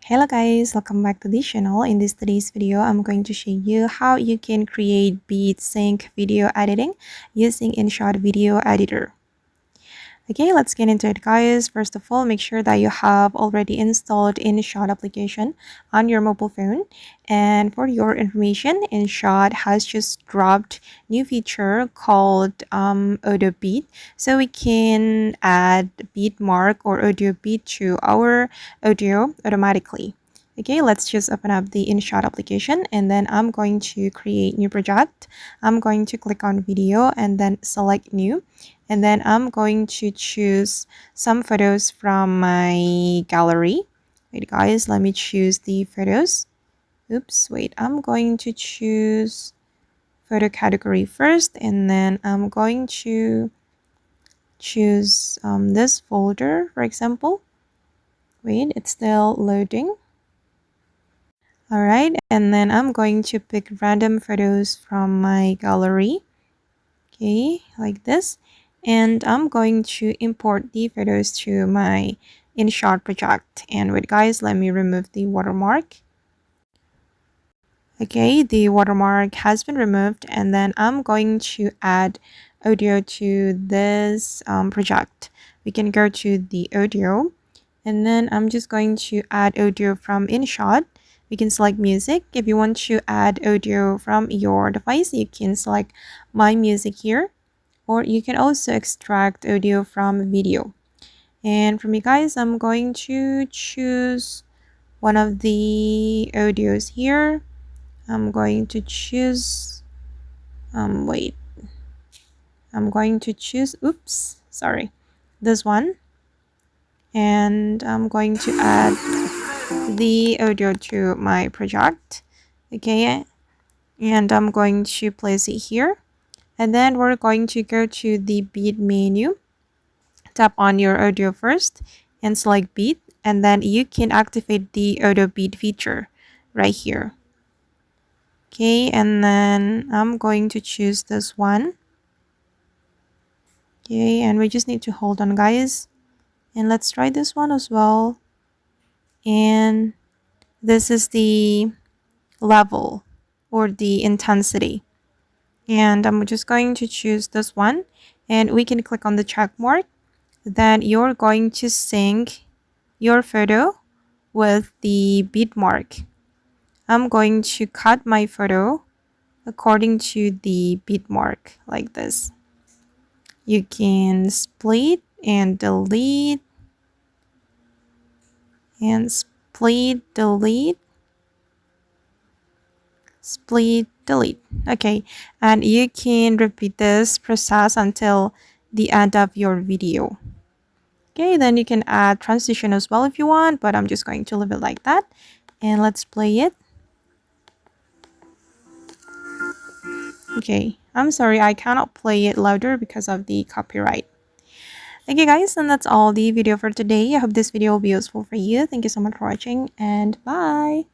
Hello guys, welcome back to this channel. In today's video, I'm going to show you how you can create beat sync video editing using InShot video editor. Okay, let's get into it guys. First of all, make sure that you have already installed InShot application on your mobile phone. And for your information, InShot has just dropped new feature called audio beat. So we can add beat mark or audio beat to our audio automatically. Okay, let's just open up the InShot application and then I'm going to create new project. I'm going to click on video and then select new. And then I'm going to choose some photos from my gallery. Wait guys, let me choose the photos. Oops, wait, I'm going to choose photo category first and then I'm going to choose this folder, for example. Wait, it's still loading. All right, and then I'm going to pick random photos from my gallery. Okay, like this. And I'm going to import the photos to my InShot project. And wait guys, let me remove the watermark. Okay, the watermark has been removed and then I'm going to add audio to this project. We can go to the audio and then I'm just going to add audio from InShot. We can select music. If you want to add audio from your device, you can select my music here, or you can also extract audio from video. And for me guys, I'm going to choose one of the audios here. I'm going to choose I'm going to choose this one, and I'm going to add the audio to my project. Okay, and I'm going to place it here, and then we're going to go to the beat menu. Tap on your audio first and select beat, and then you can activate the audio beat feature right here. Okay, and then I'm going to choose this one. Okay, and we just need to hold on guys, and let's try this one as well. And this is the level or the intensity, and I'm just going to choose this one, and we can click on the check mark. Then you're going to sync your photo with the beat mark. I'm going to cut my photo according to the beat mark like this. You can split and delete and split, delete, split, delete. Okay, and you can repeat this process until the end of your video. Okay, then you can add transition as well if you want, but I'm just going to leave it like that. And let's play it. Okay, I'm sorry, I cannot play it louder because of the copyright. Okay guys, and that's all the video for today. I hope this video will be useful for you. Thank you so much for watching and bye.